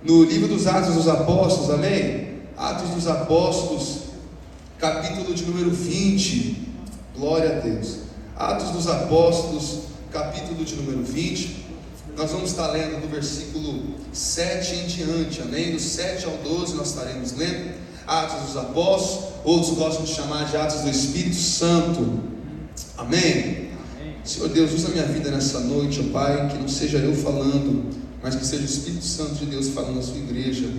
No livro dos Atos dos Apóstolos, amém? Atos dos Apóstolos, capítulo de número 20, glória a Deus. Atos dos Apóstolos, capítulo de número 20, nós vamos estar lendo do versículo 7 em diante, amém? Do 7 ao 12 nós estaremos lendo Atos dos Apóstolos, outros gostam de chamar de Atos do Espírito Santo, amém? Senhor Deus, usa a minha vida nessa noite, ó Pai, que não seja eu falando, mas que seja o Espírito Santo de Deus falando na sua igreja,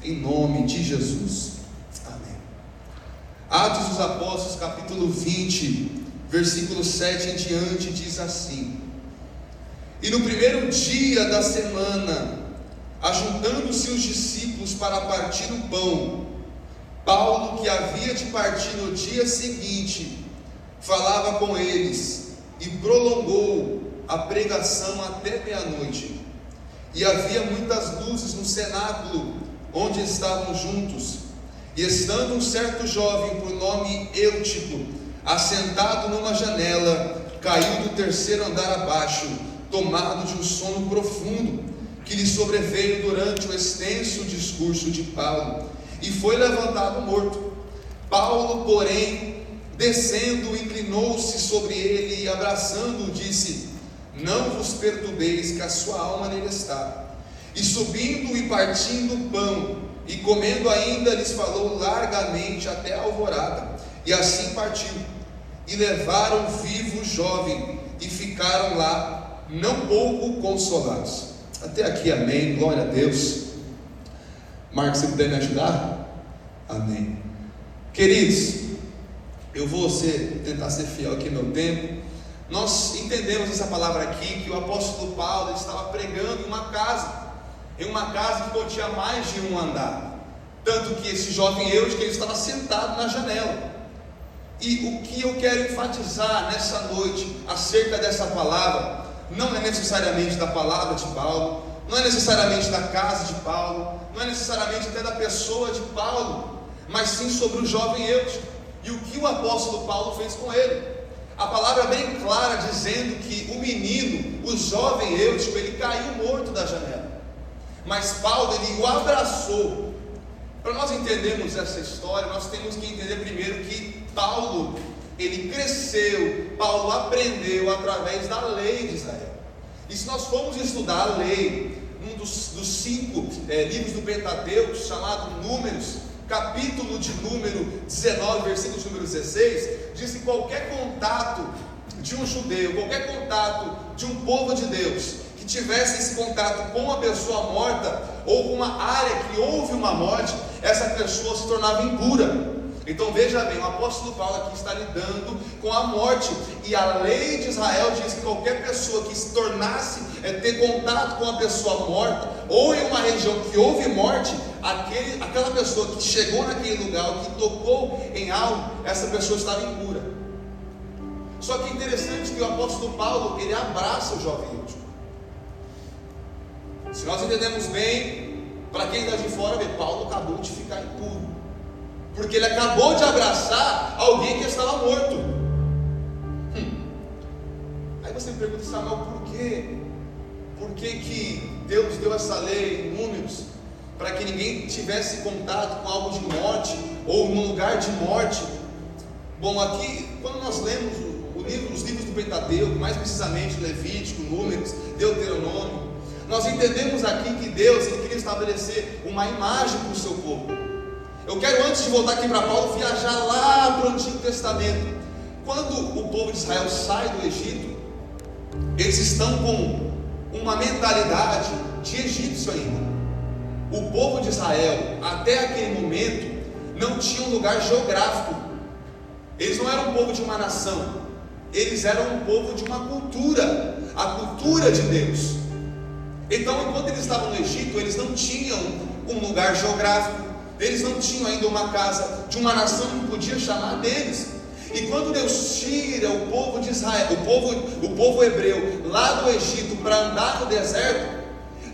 em nome de Jesus, amém. Atos dos Apóstolos, capítulo 20, versículo 7 em diante, diz assim: E no primeiro dia da semana, ajuntando-se os discípulos para partir o pão, Paulo, que havia de partir no dia seguinte, falava com eles e prolongou a pregação até meia-noite. E havia muitas luzes no cenáculo onde estavam juntos. E estando um certo jovem por nome Eutico, assentado numa janela, caiu do terceiro andar abaixo, tomado de um sono profundo, que lhe sobreveio durante o extenso discurso de Paulo, e foi levantado morto. Paulo, porém, descendo, inclinou-se sobre ele e abraçando-o, disse: Não vos perturbeis, que a sua alma nele está. E subindo e partindo o pão, e comendo ainda, lhes falou largamente até a alvorada. E assim partiu. E levaram vivo o jovem, e ficaram lá não pouco consolados. Até aqui, amém, glória a Deus. Marcos, você puder me ajudar? Amém. Queridos, eu vou tentar ser fiel aqui no meu tempo. Nós entendemos essa palavra aqui, que o apóstolo Paulo estava pregando em uma casa que continha mais de um andar, tanto que esse jovem Eutico, ele estava sentado na janela. E o que eu quero enfatizar nessa noite acerca dessa palavra, não é necessariamente da palavra de Paulo, não é necessariamente da casa de Paulo, não é necessariamente até da pessoa de Paulo, mas sim sobre o jovem Eutico e o que o apóstolo Paulo fez com ele. A palavra é bem clara, dizendo que o menino, o jovem Eutico, ele caiu morto da janela, mas Paulo, ele o abraçou. Para nós entendermos essa história, nós temos que entender primeiro que Paulo, ele cresceu, Paulo aprendeu através da lei de Israel. E se nós formos estudar a lei, um dos 5 livros do Pentateuco, chamado Números, capítulo de número 19, versículo de número 16, diz que qualquer contato de um judeu, qualquer contato de um povo de Deus, que tivesse esse contato com uma pessoa morta, ou com uma área que houve uma morte, essa pessoa se tornava impura. Então veja bem, o apóstolo Paulo aqui está lidando com a morte, e a lei de Israel diz que qualquer pessoa que se tornasse, ter contato com uma pessoa morta, ou em uma região que houve morte, aquela pessoa que chegou naquele lugar, que tocou em algo, essa pessoa estava impura. Só que é interessante que o apóstolo Paulo, ele abraça o jovem Eutico. Se nós entendemos bem, para quem está de fora, Paulo acabou de ficar impuro, porque ele acabou de abraçar alguém que estava morto. Aí você me pergunta, Samuel, por quê? Por que Deus deu essa lei em Números? Para que ninguém tivesse contato com algo de morte, ou num lugar de morte. Bom, aqui, quando nós lemos os livros do Pentateuco, mais precisamente Levítico, Números, Deuteronômio, nós entendemos aqui que Deus, ele queria estabelecer uma imagem para o seu povo. Eu quero, antes de voltar aqui para Paulo, viajar lá para o Antigo Testamento. Quando o povo de Israel sai do Egito, eles estão com uma mentalidade de egípcio ainda. O povo de Israel, até aquele momento, não tinha um lugar geográfico. Eles não eram um povo de uma nação, eles eram um povo de uma cultura, a cultura de Deus. Então, enquanto eles estavam no Egito, eles não tinham um lugar geográfico, eles não tinham ainda uma casa de uma nação que podia chamar deles. E quando Deus tira o povo de Israel, o povo hebreu, lá do Egito, para andar no deserto,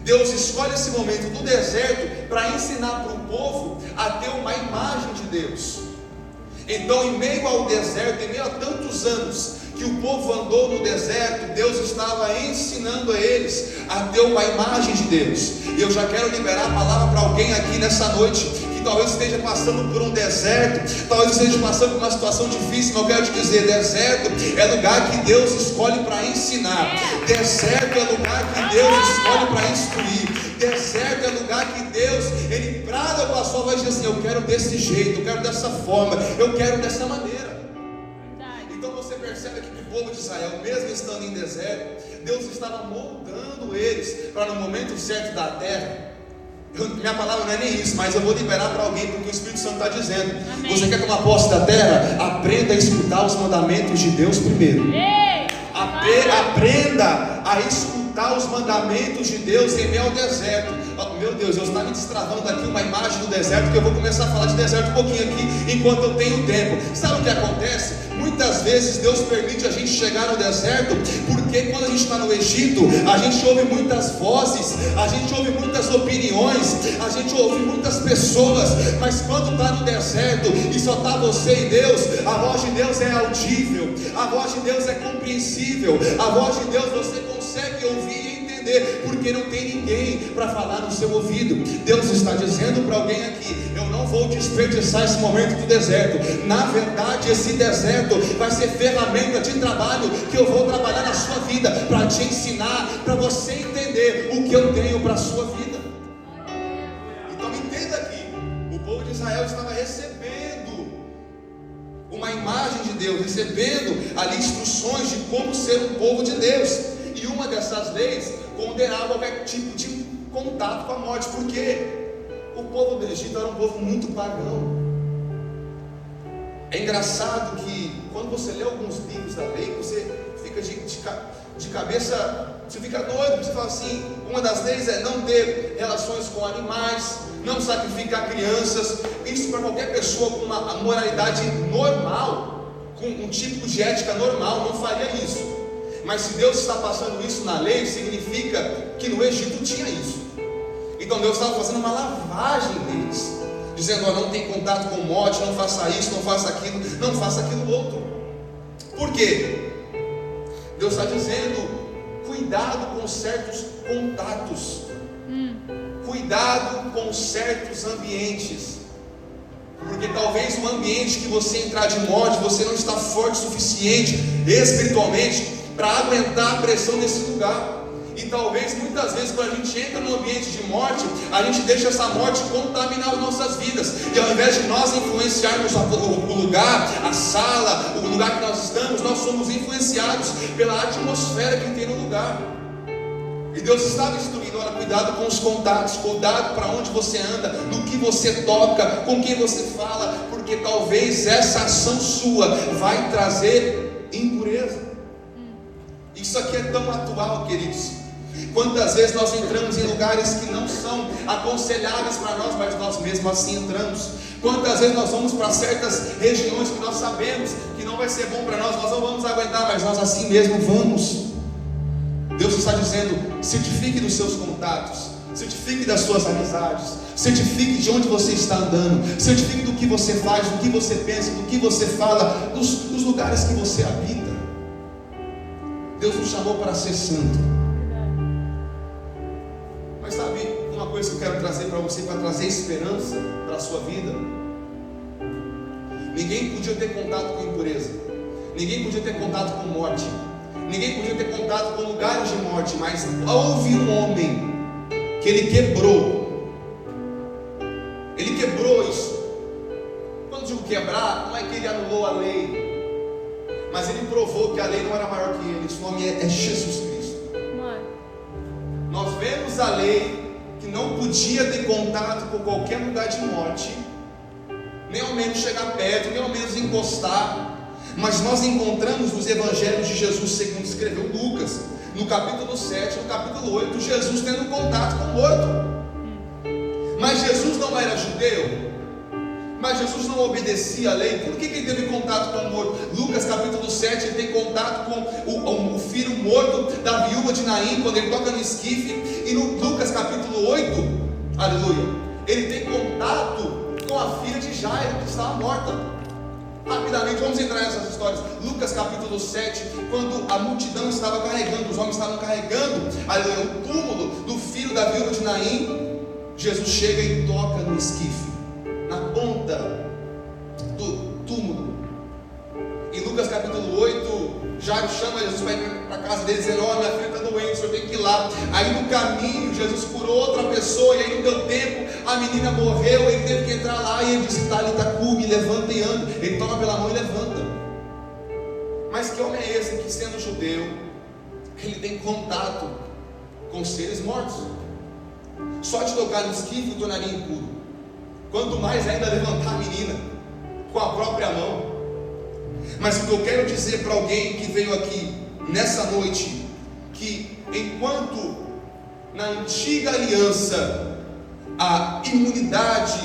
Deus escolhe esse momento do deserto para ensinar para o povo a ter uma imagem de Deus. Então, em meio ao deserto, em meio a tantos anos que que o povo andou no deserto, Deus estava ensinando a eles a ter uma imagem de Deus. E eu já quero liberar a palavra para alguém aqui nessa noite, que talvez esteja passando por um deserto, talvez esteja passando por uma situação difícil, mas eu quero te dizer, deserto é lugar que Deus escolhe para ensinar, deserto é lugar que Deus escolhe para instruir, deserto é lugar que Deus, Ele brada com a sua voz e diz assim: eu quero desse jeito, eu quero dessa forma, eu quero dessa maneira. Então você percebe que o povo de Israel, mesmo estando em deserto, Deus estava moldando eles para no momento certo da terra. Minha palavra não é nem isso, mas eu vou liberar para alguém, porque o Espírito Santo está dizendo: amém. Você quer tomar posse da terra? Aprenda a escutar os mandamentos de Deus primeiro. Aprenda a escutar os mandamentos de Deus em meio ao deserto. Meu Deus, eu estou me destravando aqui uma imagem do deserto, que eu vou começar a falar de deserto um pouquinho aqui, enquanto eu tenho tempo. Sabe o que acontece? Muitas vezes Deus permite a gente chegar no deserto, porque quando a gente está no Egito, a gente ouve muitas vozes, a gente ouve muitas opiniões, a gente ouve muitas pessoas, mas quando está no deserto e só está você e Deus, a voz de Deus é audível, a voz de Deus é compreensível, a voz de Deus você consegue ouvir e entender, porque não tem ninguém para falar no seu ouvido. Deus está dizendo para alguém aqui: eu não vou desperdiçar esse momento do deserto. Na verdade, esse deserto vai ser ferramenta de trabalho, que eu vou trabalhar na sua vida, para te ensinar, para você entender o que eu tenho para a sua vida. Então entenda aqui, o povo de Israel estava recebendo uma imagem de Deus, recebendo ali instruções de como ser um povo de Deus. E uma dessas leis condenava qualquer tipo de contato com a morte, porque o povo do Egito era um povo muito pagão. É engraçado que quando você lê alguns livros da lei, você fica de cabeça, você fica doido, você fala assim: uma das leis é não ter relações com animais, não sacrificar crianças. Isso para qualquer pessoa com uma moralidade normal, com um tipo de ética normal, não faria isso. Mas se Deus está passando isso na lei, significa que no Egito tinha isso. Então Deus estava fazendo uma lavagem deles, dizendo: não tem contato com morte, não faça isso, não faça aquilo, não faça aquilo outro. Por quê? Deus está dizendo: cuidado com certos contatos, cuidado com certos ambientes, porque talvez um ambiente que você entrar de morte, você não está forte o suficiente espiritualmente para aguentar a pressão desse lugar. E talvez muitas vezes quando a gente entra no ambiente de morte, a gente deixa essa morte contaminar as nossas vidas, e ao invés de nós influenciarmos o lugar, a sala, o lugar que nós estamos, nós somos influenciados pela atmosfera que tem no lugar. E Deus estava instruindo: olha, cuidado com os contatos, cuidado para onde você anda, no que você toca, com quem você fala, porque talvez essa ação sua vai trazer impureza. Isso aqui é tão atual, queridos. Quantas vezes nós entramos em lugares que não são aconselháveis para nós, mas nós mesmo assim entramos. Quantas vezes nós vamos para certas regiões que nós sabemos que não vai ser bom para nós, nós não vamos aguentar, mas nós assim mesmo vamos. Deus está dizendo: certifique dos seus contatos, certifique das suas amizades, certifique de onde você está andando, certifique do que você faz, do que você pensa, do que você fala, dos lugares que você habita. Deus nos chamou para ser santo. Mas sabe uma coisa que eu quero trazer para você, para trazer esperança para a sua vida? Ninguém podia ter contato com impureza, ninguém podia ter contato com morte, ninguém podia ter contato com lugares de morte, mas houve um homem que ele quebrou isso. Quando digo quebrar, não é que ele anulou a lei, mas ele provou que a lei não era maior que ele. Esse nome é Jesus Cristo. Nós vemos a lei que não podia ter contato com qualquer lugar de morte, nem ao menos chegar perto, nem ao menos encostar. Mas nós encontramos nos evangelhos de Jesus, segundo escreveu Lucas, no capítulo 7, no capítulo 8, Jesus tendo contato com o morto. Mas Jesus não era judeu, mas Jesus não obedecia a lei. Por que ele teve contato com o morto? Lucas capítulo 7, ele tem contato com o filho morto da viúva de Naim, quando ele toca no esquife. E no Lucas capítulo 8, aleluia, ele tem contato com a filha de Jairo, que estava morta. Rapidamente, vamos entrar nessas histórias. Lucas capítulo 7, quando a multidão estava carregando, os homens estavam carregando o túmulo do filho da viúva de Naim, Jesus chega e toca no esquife, na ponta do túmulo. Em Lucas capítulo 8, Jairo chama Jesus para ir para a casa dele, dizendo: ó, minha filha está doente, o senhor tem que ir lá. Aí no caminho, Jesus curou outra pessoa, e aí não deu tempo, a menina morreu, ele teve que entrar lá, e ele disse: Talita cumi, levanta e anda. Ele toma pela mão e levanta. Mas que homem é esse que, sendo judeu, ele tem contato com seres mortos? Só de tocar no esquife o tornaria impuro, quanto mais ainda levantar a menina com a própria mão. Mas o que eu quero dizer para alguém que veio aqui nessa noite, que enquanto na antiga aliança a imunidade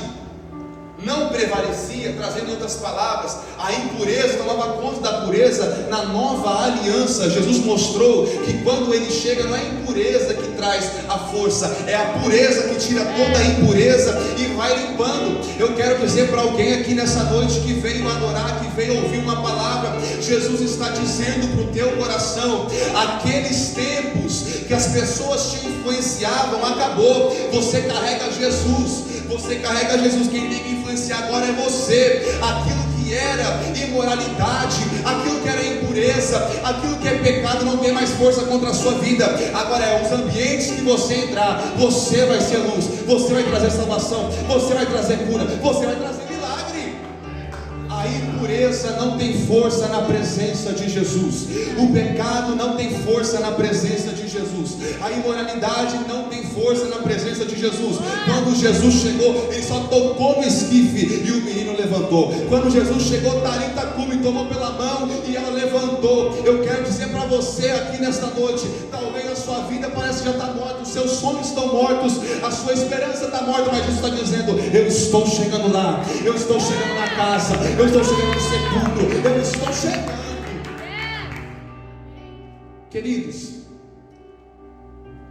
não prevalecia, trazendo em outras palavras, a impureza tomava conta da pureza, na nova aliança Jesus mostrou que quando ele chega, não é a impureza que traz a força, é a pureza que tira toda a impureza e vai limpando. Eu quero dizer para alguém aqui nessa noite que veio adorar, que veio ouvir uma palavra, Jesus está dizendo para o teu coração: aqueles tempos que as pessoas te influenciavam, acabou. Você carrega Jesus, você carrega Jesus. Quem tem que influenciar agora é você. Aquilo que era imoralidade, aquilo que era impureza, aquilo que é pecado não tem mais força contra a sua vida. Agora é os ambientes que você entrar, você vai ser luz, você vai trazer salvação, você vai trazer cura, você vai trazer milagre. A impureza não tem força na presença de Jesus, o pecado não tem força na presença de Jesus, a imoralidade não tem força na presença de Jesus. Quando Jesus chegou, ele só tocou no esquife e o menino levantou. Quando Jesus chegou, Talita cumi, tomou pela mão e ela levantou. Eu quero dizer para você aqui nesta noite, talvez a sua vida parece que já está morta, os seus sonhos estão mortos, a sua esperança está morta, mas Jesus está dizendo: eu estou chegando lá, eu estou chegando na casa, eu estou chegando no sepulcro, eu estou chegando. Queridos,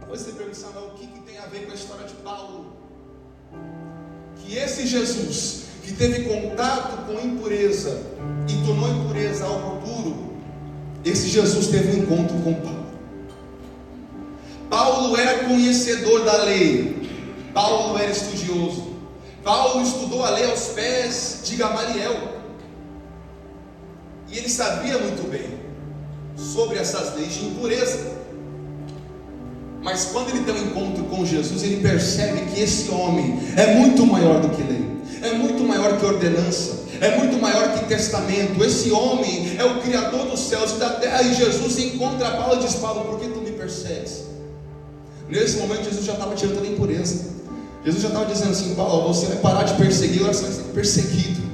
você pensa, o que tem a ver com a história de Paulo? Que esse Jesus que teve contato com impureza e tornou impureza algo puro, esse Jesus teve um encontro com Paulo. Paulo era conhecedor da lei, Paulo era estudioso, Paulo estudou a lei aos pés de Gamaliel, e ele sabia muito bem sobre essas leis de impureza. Mas quando ele tem um encontro com Jesus, ele percebe que esse homem é muito maior do que lei, é muito maior que ordenança, é muito maior que testamento. Esse homem é o Criador dos céus e da terra. E Jesus encontra Paulo e diz: Paulo, por que tu me persegues? Nesse momento Jesus já estava tirando toda a impureza. Jesus já estava dizendo assim: Paulo, você vai parar de perseguir, agora você vai ser perseguido.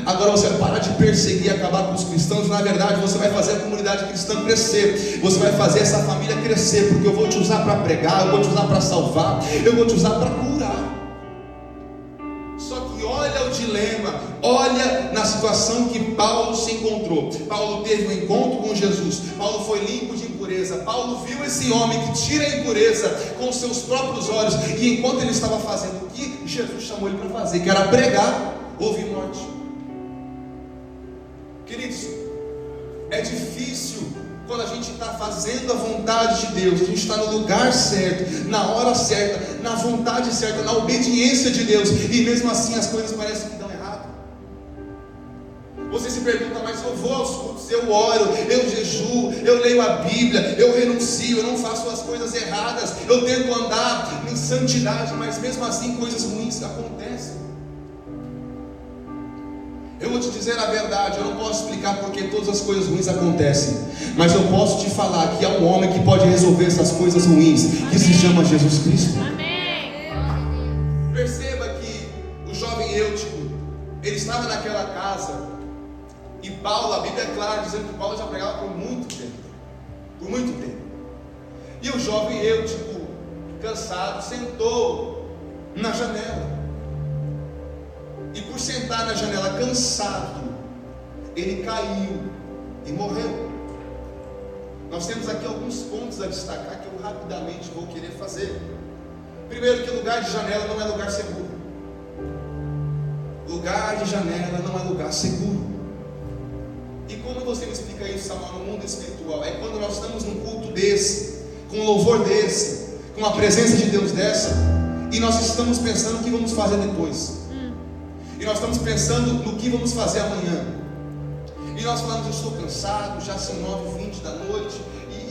Agora você vai parar de perseguir e acabar com os cristãos. Na verdade, você vai fazer a comunidade cristã crescer, você vai fazer essa família crescer, porque eu vou te usar para pregar, eu vou te usar para salvar, eu vou te usar para curar. Só que olha o dilema, olha na situação que Paulo se encontrou. Paulo teve um encontro com Jesus, Paulo foi limpo de impureza, Paulo viu esse homem que tira a impureza com seus próprios olhos, e enquanto ele estava fazendo o que Jesus chamou ele para fazer, que era pregar, houve morte. Queridos, é difícil quando a gente está fazendo a vontade de Deus, a gente está no lugar certo, na hora certa, na vontade certa, na obediência de Deus, e mesmo assim as coisas parecem que dão errado. Você se pergunta: mas eu vou aos cultos, eu oro, eu jejuo, eu leio a Bíblia, eu renuncio, eu não faço as coisas erradas, eu tento andar em santidade, mas mesmo assim coisas ruins acontecem. Eu vou te dizer a verdade, eu não posso explicar porque todas as coisas ruins acontecem, mas eu posso te falar que há um homem que pode resolver essas coisas ruins, que se chama Jesus Cristo. Amém. Perceba que o jovem Eutico, ele estava naquela casa, e Paulo, a Bíblia é clara dizendo que Paulo já pregava por muito tempo, e o jovem Eutico, cansado, sentou na janela. E por sentar na janela cansado, ele caiu e morreu. Nós temos aqui alguns pontos a destacar que eu rapidamente vou querer fazer. Primeiro, que lugar de janela não é lugar seguro. Lugar de janela não é lugar seguro. você me explica isso, Samuel, no mundo espiritual? É quando nós estamos num culto desse, com um louvor desse, com a presença de Deus dessa, e nós estamos pensando o que vamos fazer depois, e nós estamos pensando no que vamos fazer amanhã, e nós falamos, eu estou cansado, já são 9h20 da noite,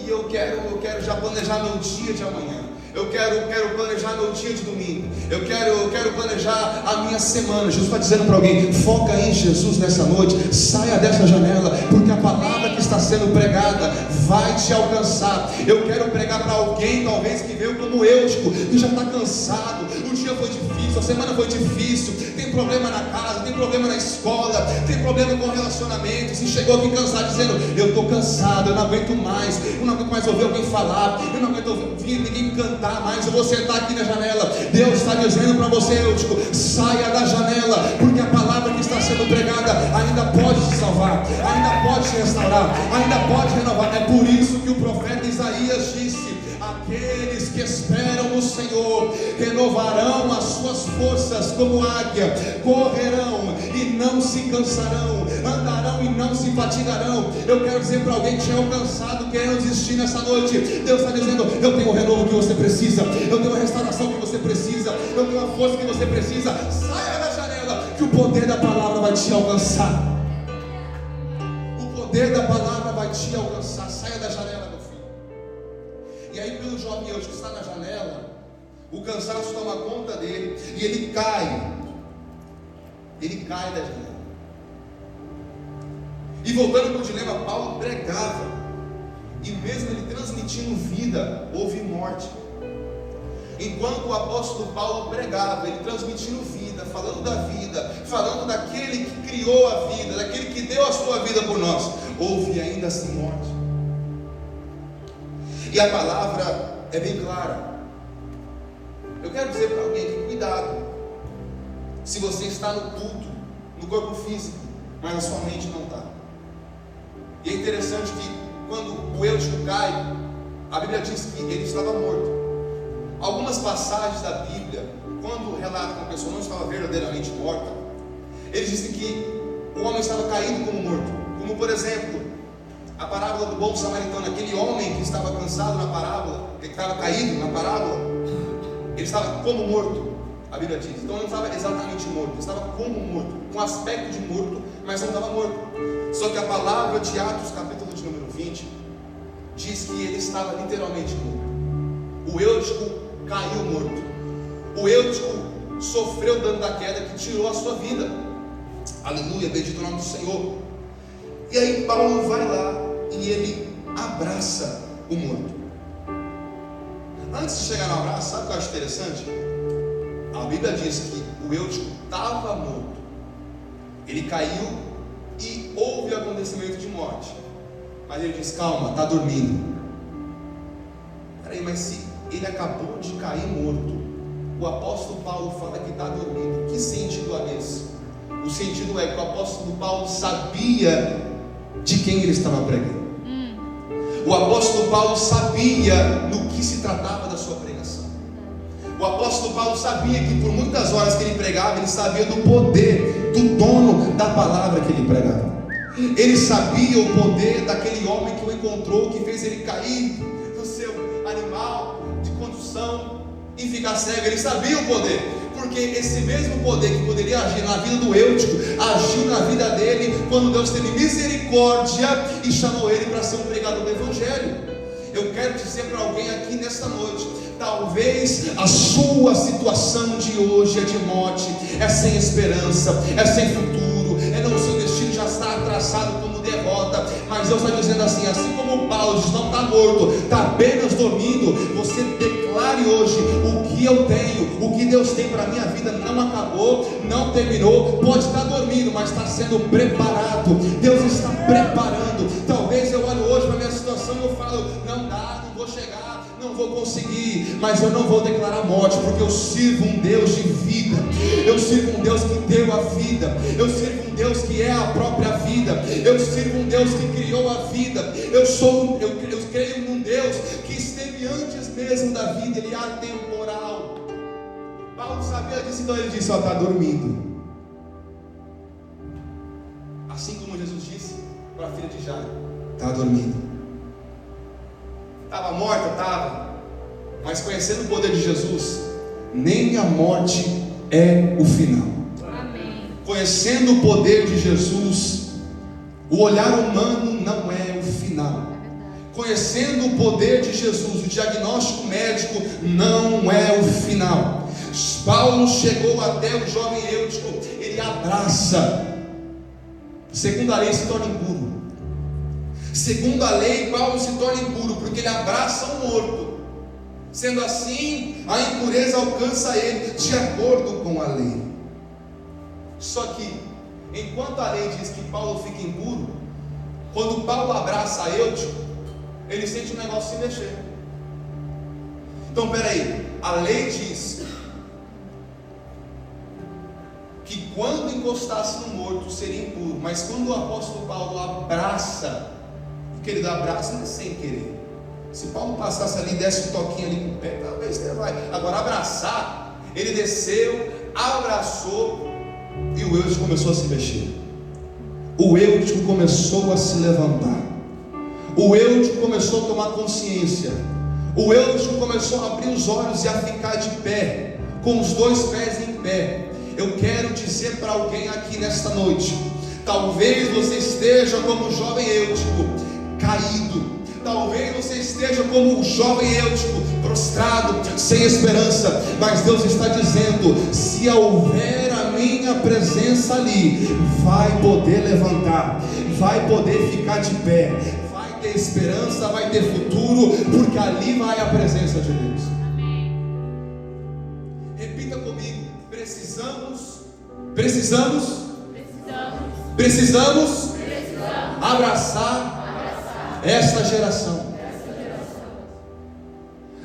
e eu quero já planejar meu dia de amanhã. Eu quero planejar meu dia de domingo. Eu quero planejar a minha semana. Jesus está dizendo para alguém: foca em Jesus nessa noite. Saia dessa janela, porque a palavra que está sendo pregada vai te alcançar. Eu quero pregar para alguém, talvez, que veio como Eutico, que já está cansado. O dia foi difícil, a semana foi difícil. Tem problema na casa, tem problema na escola, tem problema com relacionamentos. E chegou aqui cansado, dizendo: eu estou cansado, eu não aguento mais. Eu não aguento mais ouvir alguém falar. Eu não aguento ouvir ninguém me cantar mais. Eu vou sentar aqui na janela. Deus está dizendo para você, Eutico: saia da janela, porque a palavra que está sendo pregada ainda pode te salvar, ainda pode te restaurar, ainda pode renovar. É por isso que o profeta Isaías disse: aqueles que esperam no Senhor renovarão as suas forças como águia, correrão e não se cansarão, andarão e não se fatigarão. Eu quero dizer para alguém que chegou cansado, querendo desistir nessa noite, Deus está dizendo: eu tenho o renovo que você precisa, eu tenho a restauração que você precisa, eu tenho a força que você precisa. Saia da janela, que o poder da palavra vai te alcançar. O poder da palavra vai te alcançar. Saia da janela, meu filho. E aí, pelo jovem hoje que está na janela, o cansaço toma conta dele e ele cai. Ele cai da janela. E voltando para o dilema, Paulo pregava, e mesmo ele transmitindo vida, houve morte. Enquanto o apóstolo Paulo pregava, ele transmitindo vida, falando da vida, falando daquele que criou a vida, daquele que deu a sua vida por nós, houve ainda assim morte. E a palavra é bem clara. Eu quero dizer para alguém que cuidado, se você está no culto, no corpo físico, mas na sua mente não está. E é interessante que quando o Eutico cai, a Bíblia diz que ele estava morto. Algumas passagens da Bíblia, quando relatam que a pessoa não estava verdadeiramente morta, eles dizem que o homem estava caído como morto. Como por exemplo, a parábola do bom samaritano, aquele homem que estava cansado na parábola, que estava caído na parábola, ele estava como morto, a Bíblia diz. Então ele não estava exatamente morto, ele estava como morto, com aspecto de morto, mas não estava morto. Só que a palavra de Atos, capítulo de número 20, diz que ele estava literalmente morto. O Eutico caiu morto. O Eutico sofreu dano da queda que tirou a sua vida. Aleluia, bendito o nome do Senhor. E aí Paulo vai lá e ele abraça o morto. Antes de chegar no abraço, sabe o que eu acho interessante? A Bíblia diz que o Eutico estava morto. Ele caiu e houve acontecimento de morte. Mas ele diz: calma, está dormindo. Peraí, mas se ele acabou de cair morto, o apóstolo Paulo fala que está dormindo. Que sentido é esse? O sentido é que o apóstolo Paulo sabia de quem ele estava pregando. O apóstolo Paulo sabia no que se tratava da sua pregação. O apóstolo Paulo sabia que por muitas horas que ele pregava, ele sabia do poder do dono da palavra que ele pregava. Ele sabia o poder daquele homem que o encontrou, que fez ele cair do seu animal de condução e ficar cego. Ele sabia o poder, porque esse mesmo poder que poderia agir na vida do Eutico, agiu na vida dele, quando Deus teve misericórdia e chamou ele para ser um pregador do Evangelho. Eu quero dizer para alguém aqui nesta noite: talvez a sua situação de hoje é de morte, é sem esperança, é sem futuro, o seu destino já está traçado como derrota. Mas Deus está dizendo assim como Paulo diz: não está morto, está apenas dormindo. Você declare hoje: o que eu tenho, o que Deus tem para a minha vida não acabou, não terminou. Pode estar dormindo, mas está sendo preparado. Deus está preparando. Talvez eu olhe hoje para a minha situação e eu falo: não dá, não vou chegar, não vou conseguir. Mas eu não vou declarar morte, porque eu sirvo um Deus de vida. Eu sirvo um Deus que deu a vida. Eu sirvo um Deus que é a própria vida. Eu sirvo um Deus que criou a vida. Eu creio num Deus que esteve antes mesmo da vida. Ele é atemporal. Paulo sabia disso, então ele disse: está dormindo. Assim como Jesus disse para a filha de já? Estava dormindo. Estava morta? Estava. Mas conhecendo o poder de Jesus, nem a morte é o final. Amém. Conhecendo o poder de Jesus, o olhar humano não é o final. Conhecendo o poder de Jesus, o diagnóstico médico não é o final. Paulo chegou até o jovem Eutico, ele abraça. Segundo a lei se torna impuro. Segundo a lei, Paulo se torna impuro, porque ele abraça um morto. Sendo assim, a impureza alcança ele, de acordo com a lei. Só que, enquanto a lei diz que Paulo fica impuro, quando Paulo abraça Eutico, ele sente um negócio se mexer. Então, peraí, a lei diz que quando encostasse no morto seria impuro, mas quando o apóstolo Paulo abraça, porque ele dá abraço não é sem querer. Se Paulo passasse ali, desse um toquinho ali com o pé, talvez ele vai. Agora abraçar, ele desceu, abraçou, e o Eutico começou a se mexer. O Eutico começou a se levantar. O Eutico começou a tomar consciência. O Eutico começou a abrir os olhos e a ficar de pé, com os dois pés em pé. Eu quero dizer para alguém aqui nesta noite: talvez você esteja como o jovem Eutico, caído. Talvez você esteja como o jovem Eutico, prostrado, sem esperança. Mas Deus está dizendo: se houver a minha presença ali, vai poder levantar, vai poder ficar de pé, vai ter esperança, vai ter futuro, porque ali vai a presença de Deus. Amém. Repita comigo: precisamos abraçar esta geração.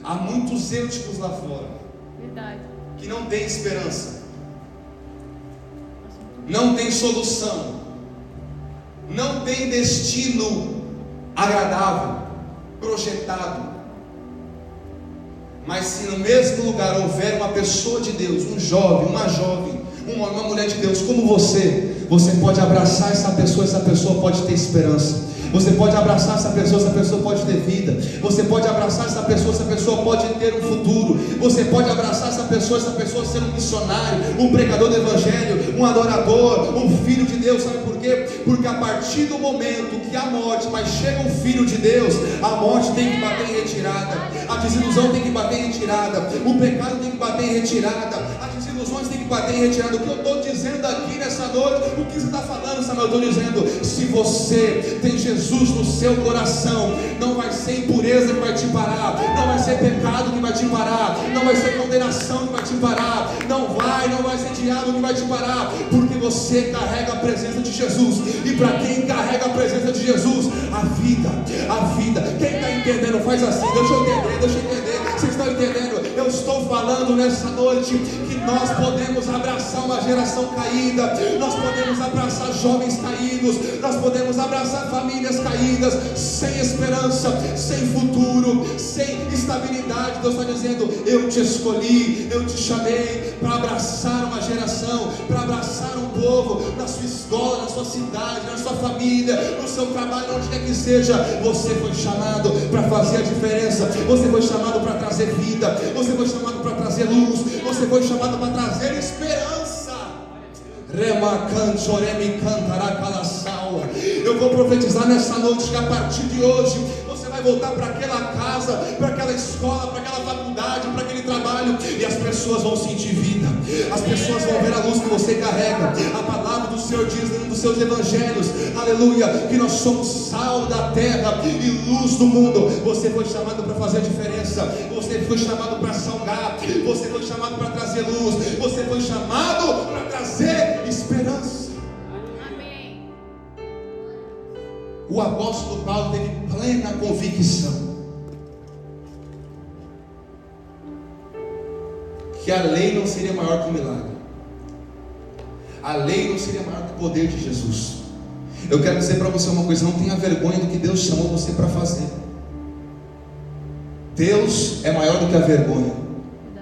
Há muitos Euticos lá fora, Verdade. que não tem esperança, não tem solução, não tem destino agradável, projetado. Mas se no mesmo lugar houver uma pessoa de Deus, um jovem, uma jovem, uma mulher de Deus como você pode abraçar essa pessoa pode ter esperança. Você pode abraçar essa pessoa pode ter vida. Você pode abraçar essa pessoa pode ter um futuro. Você pode abraçar essa pessoa ser um missionário, um pregador do evangelho, um adorador, um filho de Deus. Sabe por quê? Porque a partir do momento que há morte, mas chega um filho de Deus, a morte tem que bater em retirada, a desilusão tem que bater em retirada, o pecado tem que bater em retirada, as desilusões tem que bater em retirada. O que eu estou dizendo aqui nessa noite, o que você está falando, Samuel? Eu estou dizendo: se você tem Jesus no seu coração, não vai ser impureza que vai te parar, não vai ser pecado que vai te parar, não vai ser condenação que vai te parar, não vai ser diabo que vai te parar, porque você carrega a presença de Jesus. E para quem carrega a presença de Jesus, a vida, quem está entendendo faz assim: deixa eu entender, vocês estão entendendo? Eu estou falando nessa noite que nós podemos abraçar uma geração caída, nós podemos abraçar jovens caídos, nós podemos abraçar famílias caídas, sem esperança, sem futuro, sem estabilidade. Deus está dizendo: eu te escolhi, eu te chamei para abraçar uma geração, para abraçar um povo, na sua escola, na sua cidade, na sua família, no seu trabalho, onde quer que seja. Você foi chamado para fazer a diferença, você foi chamado para trazer vida, você foi chamado para trazer luz, você foi chamado para trazer esperança. Eu vou profetizar nessa noite que a partir de hoje você vai voltar para aquela casa, para aquela escola, para aquela faculdade, para aquele trabalho, e as pessoas vão sentir vida, as pessoas vão ver a luz que você carrega. A palavra do Senhor diz em um dos seus evangelhos, aleluia, que nós somos sal da terra e luz do mundo. Você foi chamado para fazer a diferença, você foi chamado para salgar, você foi chamado para trazer luz, você foi chamado para trazer esperança. Amém. O apóstolo Paulo teve plena convicção que a lei não seria maior que o milagre, a lei não seria maior que o poder de Jesus. Eu quero dizer para você uma coisa: não tenha vergonha do que Deus chamou você para fazer. Deus é maior do que a vergonha.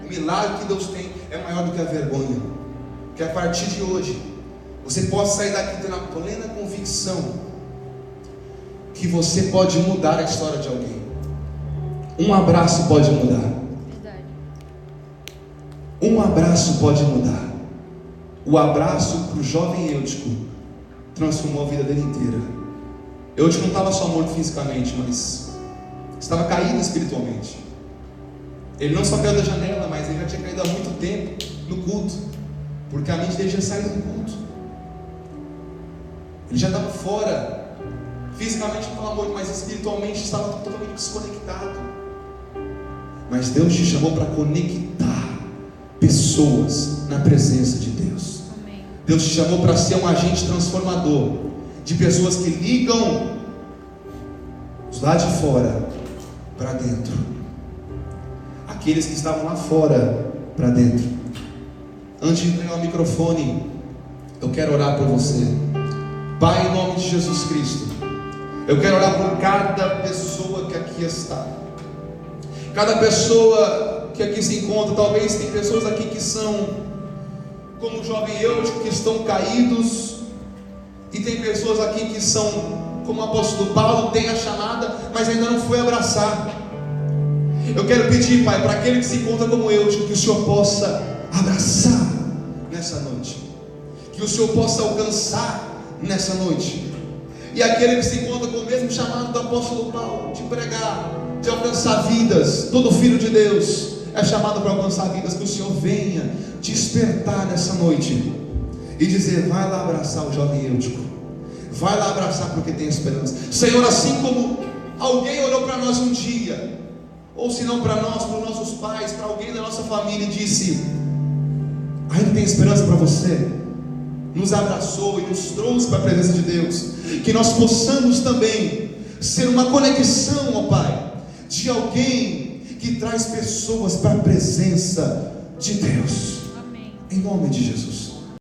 O milagre que Deus tem é maior do que a vergonha. Que a partir de hoje você possa sair daqui tendo a plena convicção que você pode mudar a história de alguém. Um abraço pode mudar. Verdade. Um abraço pode mudar. O abraço para o jovem Eutico transformou a vida dele inteira. Eutico não estava só morto fisicamente, mas estava caído espiritualmente. Ele não só caiu da janela, mas ele já tinha caído há muito tempo no culto, porque a mente dele já saiu do culto. Ele já estava fora. Fisicamente não estava morto, mas espiritualmente estava totalmente desconectado. Mas Deus te chamou para conectar pessoas na presença de Deus. Amém. Deus te chamou para ser um agente transformador de pessoas que ligam os lá de fora para dentro, aqueles que estavam lá fora para dentro. Antes de entregar o microfone, eu quero orar por você. Pai, em nome de Jesus Cristo, eu quero orar por cada pessoa que aqui está, cada pessoa que aqui se encontra. Talvez tem pessoas aqui que são como o jovem Eutico, que estão caídos, e tem pessoas aqui que são como o apóstolo Paulo, tem a chamada, mas ainda não foi abraçar. Eu quero pedir, Pai, para aquele que se encontra como Eutico, que o Senhor possa abraçar nessa noite, que o Senhor possa alcançar nessa noite. E aquele que se encontra com o mesmo chamado do apóstolo Paulo, de pregar, de alcançar vidas. Todo filho de Deus é chamado para alcançar vidas. Que o Senhor venha despertar nessa noite e dizer: vai lá abraçar o jovem Eutico, vai lá abraçar, porque tem esperança. Senhor, assim como alguém olhou para nós um dia, ou se não para nós, para os nossos pais, para alguém da nossa família, e disse: ainda tem esperança para você, nos abraçou e nos trouxe para a presença de Deus. Que nós possamos também ser uma conexão, ó Pai, de alguém que traz pessoas para a presença de Deus. Amém. Em nome de Jesus.